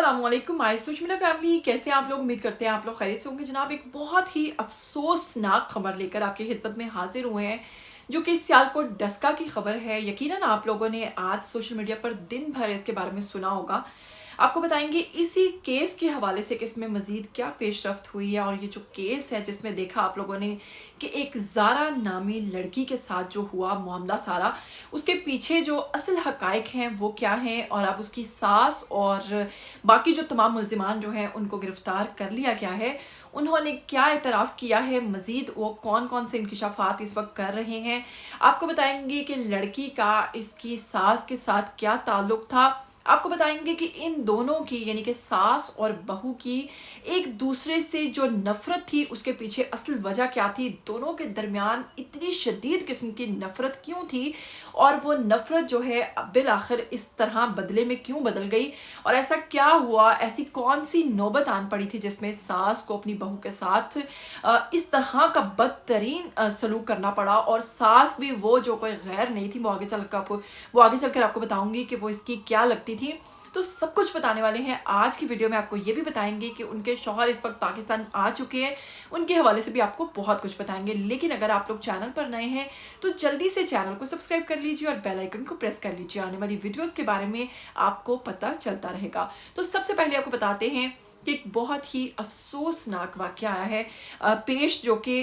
अस्सलामुअलैकुम my social media family, कैसे हैं आप लोग। उम्मीद करते हैं आप लोग खैरियत से होंगे। जनाब एक बहुत ही अफसोसनाक खबर लेकर आपकी खिदमत में हाजिर हुए हैं, जो कि सियालकोट डस्का की खबर है। यकीनन आप लोगों ने आज सोशल मीडिया पर दिन भर इसके बारे में सुना होगा। आपको बताएंगे इसी केस के हवाले से कि इसमें मजीद क्या पेशरफ्त हुई है। और ये जो केस है जिसमें देखा आप लोगों ने कि एक ज़ारा नामी लड़की के साथ जो हुआ मामला सारा, उसके पीछे जो असल हकायक हैं वो क्या हैं, और अब उसकी सास और बाकी जो तमाम मुल्जिमान जो हैं उनको गिरफ्तार कर लिया गया है। उन्होंने क्या एतराफ़ किया है, मज़ीद वो कौन कौन से इंकिशाफात इस वक्त कर रहे हैं। आपको बताएंगे कि लड़की का इसकी सास के साथ क्या ताल्लुक था। आपको बताएंगे कि इन दोनों की यानी कि सास और बहू की एक दूसरे से जो नफरत थी उसके पीछे असल वजह क्या थी, दोनों के दरमियान इतनी शदीद किस्म की नफरत क्यों थी, और वो नफरत जो है बिल आखिर इस तरह बदले में क्यों बदल गई, और ऐसा क्या हुआ, ऐसी कौन सी नौबत आन पड़ी थी जिसमें सास को अपनी बहू के साथ इस तरह का बदतरीन सलूक करना पड़ा। और सास भी वो जो कोई गैर नहीं थी, वो आगे चलकर आपको बताऊंगी कि वो इसकी क्या लगती थी। तो सब कुछ बताने वाले हैं आज की वीडियो में। आपको ये भी बताएंगे कि उनके शौहर इस वक्त पाकिस्तान आ चुके हैं, उनके हवाले से भी आपको बहुत कुछ बताएंगे। लेकिन अगर आप लोग चैनल पर नए हैं तो जल्दी से चैनल को सब्सक्राइब कर लीजिए और बेल आइकन को प्रेस कर लीजिए, आने वाली वीडियोस के बारे में आपको पता चलता रहेगा। तो सबसे पहले आपको बताते हैं कि एक बहुत ही अफसोसनाक वाकया आया है पेश, जो कि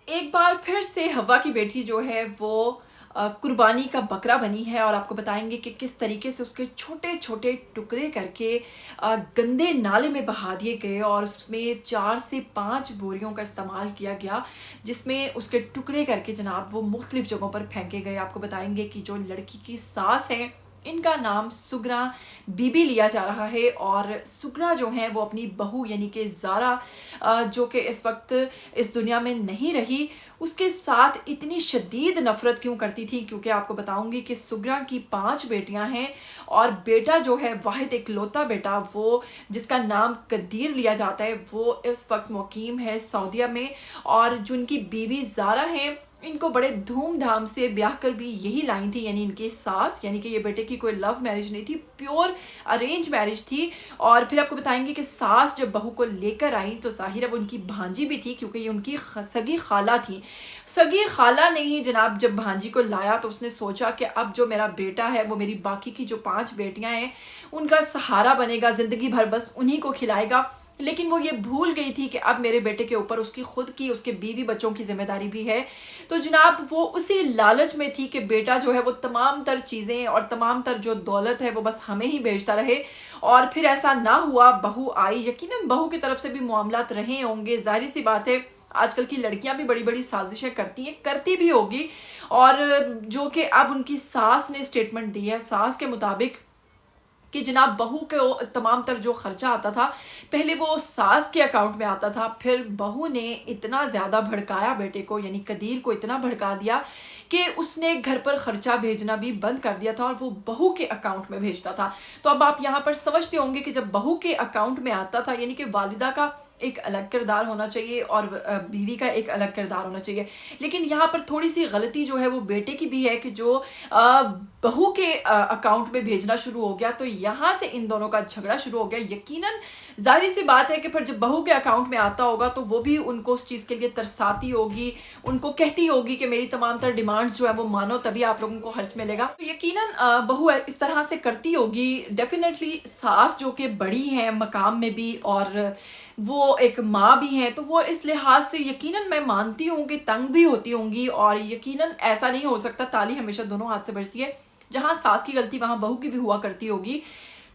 एक बार फिर से हवा की बेटी जो है वो कुर्बानी का बकरा बनी है। और आपको बताएंगे कि किस तरीके से उसके छोटे छोटे टुकड़े करके गंदे नाले में बहा दिए गए, और उसमें 4 से 5 बोरियों का इस्तेमाल किया गया, जिसमें उसके टुकड़े करके जनाब वो मुख्तलिफ जगहों पर फेंके गए। आपको बताएंगे कि जो लड़की की सास है इनका नाम सुगरा बीबी लिया जा रहा है, और सुगरा जो है वो अपनी बहू यानी कि ज़ारा जो कि इस वक्त इस दुनिया में नहीं रही, उसके साथ इतनी शदीद नफरत क्यों करती थी। क्योंकि आपको बताऊंगी कि सुगरा की 5 बेटियां हैं, और बेटा जो है वाहिद इकलौता बेटा वो जिसका नाम कदीर लिया जाता है, वो इस वक्त मुकीम है सऊदीया में। और जो इनकी बीवी ज़ारा है इनको बड़े धूमधाम से ब्याह कर भी यही लाइन थी, यानी इनकी सास, यानी कि ये बेटे की कोई लव मैरिज नहीं थी, प्योर अरेंज मैरिज थी। और फिर आपको बताएंगे कि सास जब बहू को लेकर आई तो जाहिर है वो उनकी भांजी भी थी, क्योंकि ये उनकी सगी खाला थी। सगी खाला ने ही जनाब जब भांजी को लाया तो उसने सोचा कि अब जो मेरा बेटा है वो मेरी बाकी की जो 5 बेटियां हैं उनका सहारा बनेगा, जिंदगी भर बस उन्हीं को खिलाएगा। लेकिन वो ये भूल गई थी कि अब मेरे बेटे के ऊपर उसकी खुद की, उसके बीवी बच्चों की जिम्मेदारी भी है। तो जनाब वो उसी लालच में थी कि बेटा जो है वो तमाम तर चीज़ें और तमाम तर जो दौलत है वो बस हमें ही भेजता रहे। और फिर ऐसा ना हुआ, बहू आई। यकीनन बहू की तरफ से भी मामलात रहे होंगे, जाहिर सी बात है आजकल की लड़कियां भी बड़ी बड़ी साजिशें करती हैं, करती भी होगी। और जो कि अब उनकी सास ने स्टेटमेंट दी है, सास के मुताबिक कि जनाब बहू के तमाम तर जो खर्चा आता था पहले वो सास के अकाउंट में आता था, फिर बहू ने इतना ज़्यादा भड़काया बेटे को, यानी कदीर को इतना भड़का दिया कि उसने घर पर खर्चा भेजना भी बंद कर दिया था और वो बहू के अकाउंट में भेजता था। तो अब आप यहाँ पर समझते होंगे कि जब बहू के अकाउंट में आता था, यानी कि वालिदा का एक अलग किरदार होना चाहिए और बीवी का एक अलग किरदार होना चाहिए। लेकिन यहाँ पर थोड़ी सी गलती जो है वो बेटे की भी है कि जो बहू के अकाउंट में भेजना शुरू हो गया, तो यहाँ से इन दोनों का झगड़ा शुरू हो गया। यकीनन जाहिर सी बात है कि फिर जब बहू के अकाउंट में आता होगा तो वो भी उनको उस चीज़ के लिए तरसाती होगी, उनको कहती होगी कि मेरी तमाम तर डिमांड्स जो है वो मानो तभी आप लोगों को खर्च मिलेगा। तो यकीनन बहू इस तरह से करती होगी। डेफिनेटली सास जो कि बड़ी है मकाम में भी और वो एक माँ भी हैं, तो वो इस लिहाज से यकीनन मैं मानती हूँ कि तंग भी होती होंगी। और यकीनन ऐसा नहीं हो सकता, ताली हमेशा दोनों हाथ से बजती है, जहाँ सास की गलती वहाँ बहू की भी हुआ करती होगी।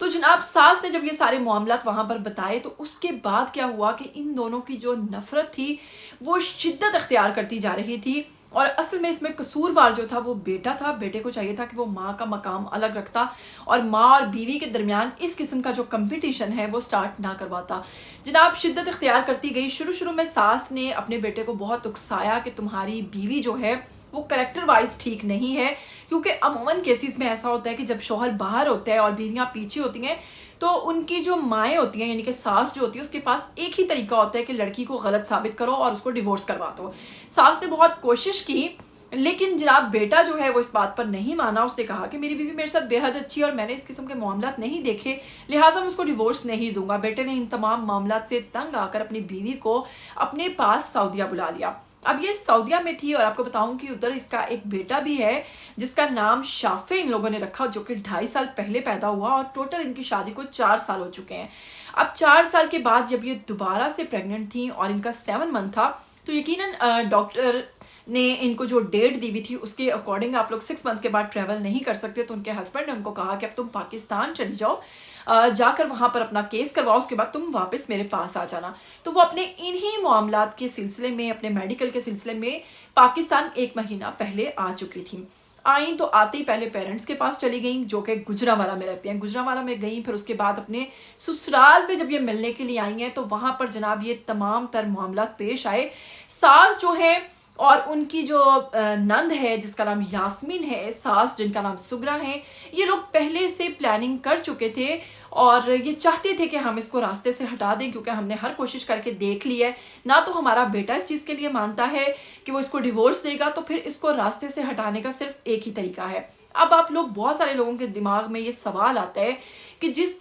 तो जनाब सास ने जब ये सारे मामलात वहाँ पर बताए तो उसके बाद क्या हुआ कि इन दोनों की जो नफरत थी वो शिद्दत अख्तियार करती जा रही थी। और असल में इसमें कसूरवार जो था वो बेटा था। बेटे को चाहिए था कि वो माँ का मकाम अलग रखता और माँ और बीवी के दरमियान इस किस्म का जो कंपटीशन है वो स्टार्ट ना करवाता। जनाब शिद्दत इख्तियार करती गई। शुरू में सास ने अपने बेटे को बहुत उकसाया कि तुम्हारी बीवी जो है वो करेक्टर वाइज ठीक नहीं है, क्योंकि अमूमन केसेस में ऐसा होता है कि जब शौहर बाहर होता है और बीवियां पीछे होती हैं तो उनकी जो माएँ होती हैं यानी कि सास जो होती है उसके पास एक ही तरीका होता है कि लड़की को गलत साबित करो और उसको डिवोर्स करवा दो। सास ने बहुत कोशिश की लेकिन जनाब बेटा जो है वो इस बात पर नहीं माना। उसने कहा कि मेरी बीवी मेरे साथ बेहद अच्छी है और मैंने इस किस्म के मामलात नहीं देखे, लिहाजा मैं उसको डिवोर्स नहीं दूंगा। बेटे ने इन तमाम मामलात से तंग आकर अपनी बीवी को अपने पास सऊदीया बुला लिया। अब ये सऊदीया में थी और आपको बताऊं कि उधर इसका एक बेटा भी है जिसका नाम शाफे इन लोगों ने रखा, जो कि 2.5 साल पहले पैदा हुआ और टोटल इनकी शादी को 4 साल हो चुके हैं। अब 4 साल के बाद जब ये दोबारा से प्रेग्नेंट थी और इनका 7 मंथ था, तो यकीनन डॉक्टर ने इनको जो डेट दी हुई थी उसके अकॉर्डिंग आप लोग 6 मंथ के बाद ट्रेवल नहीं कर सकते। तो उनके हस्बैंड ने उनको कहा कि अब तुम पाकिस्तान चली जाओ, जाकर वहां पर अपना केस करवाओ, उसके बाद तुम वापस मेरे पास आ जाना। तो वो अपने इन्हीं मामलात के सिलसिले में, अपने मेडिकल के सिलसिले में पाकिस्तान 1 महीना पहले आ चुकी थी। आई तो आते ही पहले पेरेंट्स के पास चली गई जो कि गुजरांवाला में रहते हैं। गुजरांवाला में गई, फिर उसके बाद अपने ससुराल में जब ये मिलने के लिए आई हैं तो वहां पर जनाब ये तमाम तर मामला पेश आए। सास जो है और उनकी जो नंद है जिसका नाम यास्मीन है, सास जिनका नाम सुगरा है, ये लोग पहले से प्लानिंग कर चुके थे और ये चाहते थे कि हम इसको रास्ते से हटा दें, क्योंकि हमने हर कोशिश करके देख ली है। ना तो हमारा बेटा इस चीज़ के लिए मानता है कि वो इसको डिवोर्स देगा, तो फिर इसको रास्ते से हटाने का सिर्फ एक ही तरीका है। अब आप लोग, बहुत सारे लोगों के दिमाग में ये सवाल आता है कि जिस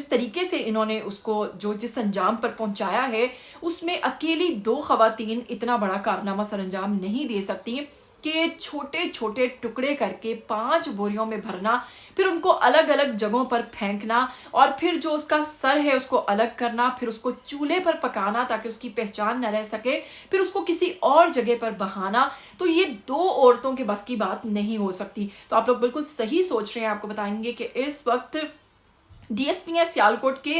तरीके से इन्होंने उसको जिस अंजाम पर पहुंचाया है, उसमें अकेली 2 खवातीन इतना बड़ा कारनामा सरअंजाम नहीं दे सकती कि छोटे छोटे टुकड़े करके 5 बोरियों में भरना, फिर उनको अलग अलग जगहों पर फेंकना और फिर जो उसका सर है उसको अलग करना, फिर उसको चूल्हे पर पकाना ताकि उसकी पहचान न रह सके, फिर उसको किसी और जगह पर बहाना। तो ये 2 औरतों के बस की बात नहीं हो सकती। तो आप लोग बिल्कुल सही सोच रहे हैं। आपको बताएंगे कि इस वक्त डीएसपी है सियालकोट के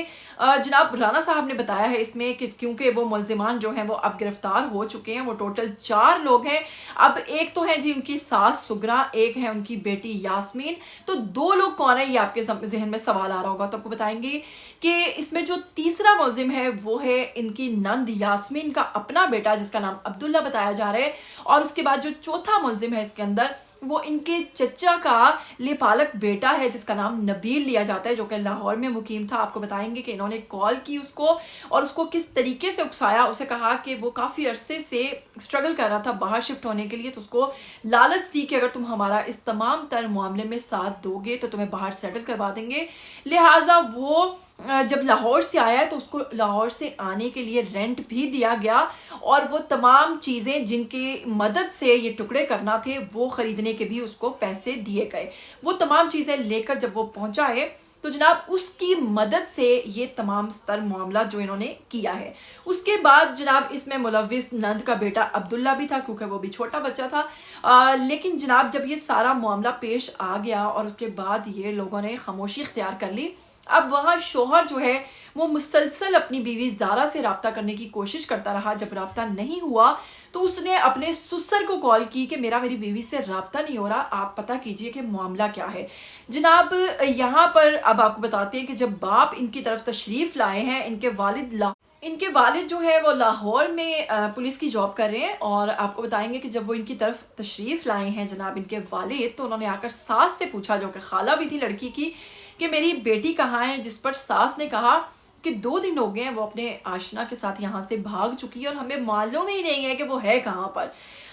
जनाब राना साहब ने बताया है इसमें कि क्योंकि वो मुल्जिमान जो हैं वो अब गिरफ्तार हो चुके हैं। वो टोटल 4 लोग हैं। अब एक तो है जी उनकी सास सुगरा, एक है उनकी बेटी यास्मीन। तो 2 लोग कौन है, ये आपके जहन में सवाल आ रहा होगा। तो आपको बताएंगे कि इसमें जो तीसरा मुल्जिम है वो है इनकी नंद यास्मीन का अपना बेटा जिसका नाम अब्दुल्ला बताया जा रहा है। और उसके बाद जो चौथा मुल्जिम है इसके अंदर, वो इनके चचा का लेपालक बेटा है जिसका नाम नबील लिया जाता है, जो कि लाहौर में मुकीम था। आपको बताएंगे कि इन्होंने कॉल की उसको और उसको किस तरीके से उकसाया। उसे कहा कि वो काफ़ी अरसे से स्ट्रगल कर रहा था बाहर शिफ्ट होने के लिए, तो उसको लालच दी कि अगर तुम हमारा इस तमाम तर मामले में साथ दोगे तो तुम्हें बाहर सेटल करवा देंगे। लिहाजा वो जब लाहौर से आया है तो उसको लाहौर से आने के लिए रेंट भी दिया गया और वो तमाम चीज़ें जिनकी मदद से ये टुकड़े करना थे वो खरीदने के भी उसको पैसे दिए गए। वो तमाम चीज़ें लेकर जब वो पहुंचा है तो जनाब उसकी मदद से ये तमाम स्तर मामला जो इन्होंने किया है। उसके बाद जनाब इसमें मुलविस नंद का बेटा अब्दुल्ला भी था क्योंकि वो भी छोटा बच्चा था। लेकिन जनाब जब ये सारा मामला पेश आ गया और उसके बाद ये लोगों ने खामोशी इख्तियार कर ली। अब वहाँ शोहर जो है वो मुसलसल अपनी बीवी जारा से रब्ता करने की कोशिश करता रहा। जब रब्ता नहीं हुआ तो उसने अपने ससुर को कॉल की कि मेरी बीवी से रब्ता नहीं हो रहा, आप पता कीजिए कि मामला क्या है। जनाब यहाँ पर अब आपको बताते हैं कि जब बाप इनकी तरफ तशरीफ लाए हैं, इनके वालिद जो है वो लाहौर में पुलिस की जॉब कर रहे हैं। और आपको बताएंगे कि जब वो इनकी तरफ तशरीफ लाए हैं जनाब इनके वालिद, तो उन्होंने आकर सास से पूछा, जो कि खाला भी थी लड़की की, कि मेरी बेटी कहाँ है। जिस पर सास ने कहा कि 2 दिन हो गए हैं वो अपने आशना के साथ यहाँ से भाग चुकी है और हमें मालूम ही नहीं है कि वो है कहाँ पर,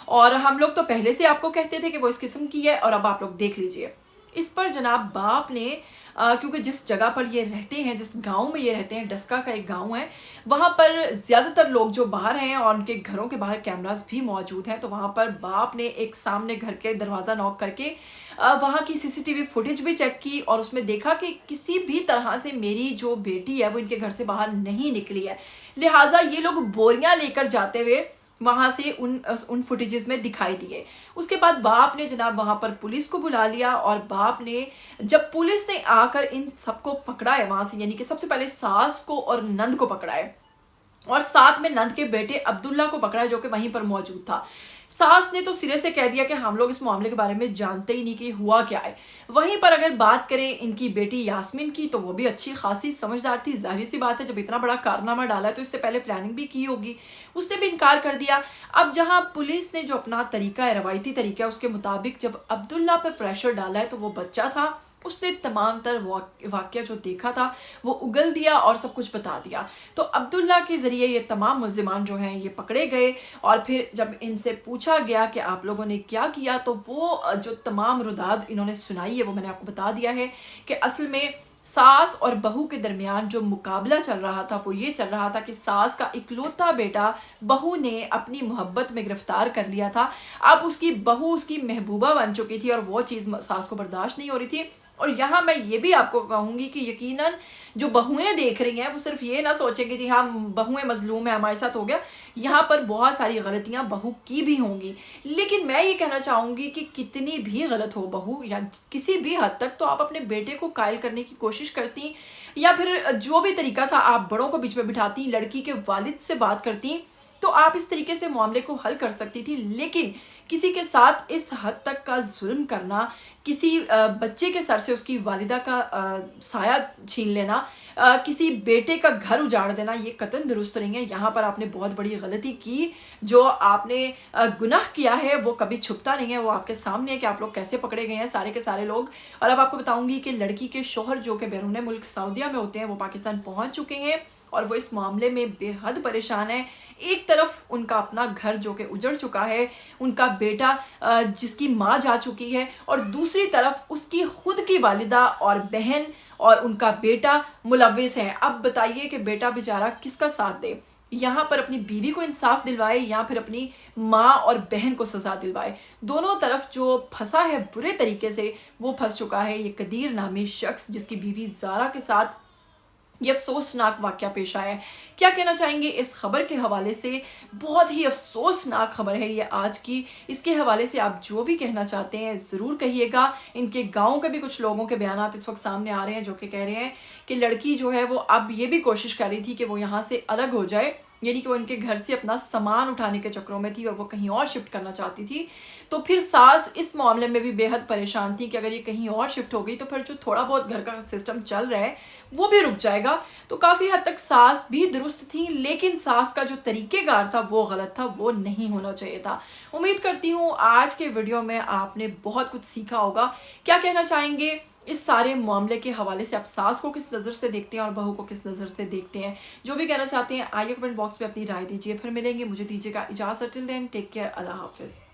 और हम लोग तो पहले से आपको कहते थे कि वो इस किस्म की है और अब आप लोग देख लीजिए। इस पर जनाब बाप ने क्योंकि जिस जगह पर ये रहते हैं, जिस गांव में ये रहते हैं, डस्का का एक गांव है, वहां पर ज़्यादातर लोग जो बाहर हैं और उनके घरों के बाहर कैमरास भी मौजूद हैं। तो वहां पर बाप ने एक सामने घर के दरवाज़ा नॉक करके वहां की सीसीटीवी फुटेज भी चेक की और उसमें देखा कि किसी भी तरह से मेरी जो बेटी है वो इनके घर से बाहर नहीं निकली है। लिहाजा ये लोग बोरियां लेकर जाते हुए वहां से उन फुटेजेस में दिखाई दिए। उसके बाद बाप ने जनाब वहां पर पुलिस को बुला लिया और बाप ने, जब पुलिस ने आकर इन सबको पकड़ा है वहां से, यानी कि सबसे पहले सास को और नंद को पकड़ा है और साथ में नंद के बेटे अब्दुल्ला को पकड़ा है जो कि वहीं पर मौजूद था। सास ने तो सिरे से कह दिया कि हम लोग इस मामले के बारे में जानते ही नहीं कि हुआ क्या है। वहीं पर अगर बात करें इनकी बेटी यास्मीन की, तो वो भी अच्छी खासी समझदार थी। जाहिर सी बात है जब इतना बड़ा कारनामा डाला है तो इससे पहले प्लानिंग भी की होगी। उसने भी इनकार कर दिया। अब जहां पुलिस ने जो अपना तरीका है, रवायती तरीका है, उसके मुताबिक जब अब्दुल्ला पर प्रेशर डाला है तो वो बच्चा था उसने तमाम तर वाकया जो देखा था वो उगल दिया और सब कुछ बता दिया। तो अब्दुल्ला के ज़रिए ये तमाम मुल्ज़िमान जो हैं ये पकड़े गए और फिर जब इनसे पूछा गया कि आप लोगों ने क्या किया, तो वो जो तमाम रुदाद इन्होंने सुनाई है वो मैंने आपको बता दिया है कि असल में सास और बहू के दरमियान जो मुकाबला चल रहा था वो ये चल रहा था कि सास का इकलौता बेटा बहू ने अपनी मोहब्बत में गिरफ्तार कर लिया था। अब उसकी बहू उसकी महबूबा बन चुकी थी और वो चीज़ सास को बर्दाश्त नहीं हो रही थी। और यहाँ मैं ये भी आपको कहूंगी कि यकीनन जो बहुएं देख रही हैं वो सिर्फ ये ना सोचेंगी कि हाँ बहुएं मजलूम है हमारे साथ हो गया, यहाँ पर बहुत सारी गलतियां बहू की भी होंगी। लेकिन मैं ये कहना चाहूंगी कि कितनी भी गलत हो बहू या किसी भी हद तक, तो आप अपने बेटे को कायल करने की कोशिश करती या फिर जो भी तरीका था आप बड़ों को बीच में बिठाती, लड़की के वालिद से बात करती, तो आप इस तरीके से मामले को हल कर सकती थी। लेकिन किसी के साथ इस हद तक का जुल्म करना, किसी बच्चे के सर से उसकी वालिदा का साया छीन लेना, किसी बेटे का घर उजाड़ देना, ये कतई दुरुस्त नहीं है। यहाँ पर आपने बहुत बड़ी गलती की। जो आपने गुनाह किया है वो कभी छुपता नहीं है, वो आपके सामने है कि आप लोग कैसे पकड़े गए हैं सारे के सारे लोग। और अब आपको बताऊंगी कि लड़की के शोहर जो कि बैरून मुल्क सऊदीया में होते हैं वो पाकिस्तान पहुंच चुके हैं और वो इस मामले में बेहद परेशान है। एक तरफ उनका अपना घर जो कि उजड़ चुका है, उनका बेटा जिसकी माँ जा चुकी है, और दूसरी तरफ उसकी खुद की वालिदा और बहन और उनका बेटा मुलविस हैं। अब बताइए कि बेटा बेचारा किसका साथ दे, यहाँ पर अपनी बीवी को इंसाफ दिलवाए या फिर अपनी माँ और बहन को सजा दिलवाए। दोनों तरफ जो फंसा है बुरे तरीके से वो फंस चुका है ये कदीर नामी शख्स, जिसकी बीवी ज़ारा के साथ ये अफसोसनाक वाकया पेश आया है। क्या कहना चाहेंगे इस खबर के हवाले से? बहुत ही अफसोसनाक खबर है ये आज की। इसके हवाले से आप जो भी कहना चाहते हैं ज़रूर कहिएगा। इनके गाँव के भी कुछ लोगों के बयान इस वक्त सामने आ रहे हैं जो कि कह रहे हैं कि लड़की जो है वो अब ये भी कोशिश कर रही थी कि वो यहाँ से अलग हो जाए, यानी कि वो इनके घर से अपना सामान उठाने के चक्करों में थी और वो कहीं और शिफ्ट करना चाहती थी। तो फिर सास इस मामले में भी बेहद परेशान थी कि अगर ये कहीं और शिफ्ट हो गई तो फिर जो थोड़ा बहुत घर का सिस्टम चल रहा है वो भी रुक जाएगा। तो काफ़ी हद तक सास भी दुरुस्त थी, लेकिन सास का जो तरीकेकार था वो गलत था, वो नहीं होना चाहिए था। उम्मीद करती हूँ आज के वीडियो में आपने बहुत कुछ सीखा होगा। क्या कहना चाहेंगे इस सारे मामले के हवाले से? आप सास को किस नज़र से देखते हैं और बहू को किस नज़र से देखते हैं? जो भी कहना चाहते हैं आइए कमेंट बॉक्स में अपनी राय दीजिए। फिर मिलेंगे, मुझे दीजिएगा इजाज़त। टिल देन टेक केयर, अल्लाह हाफिज़।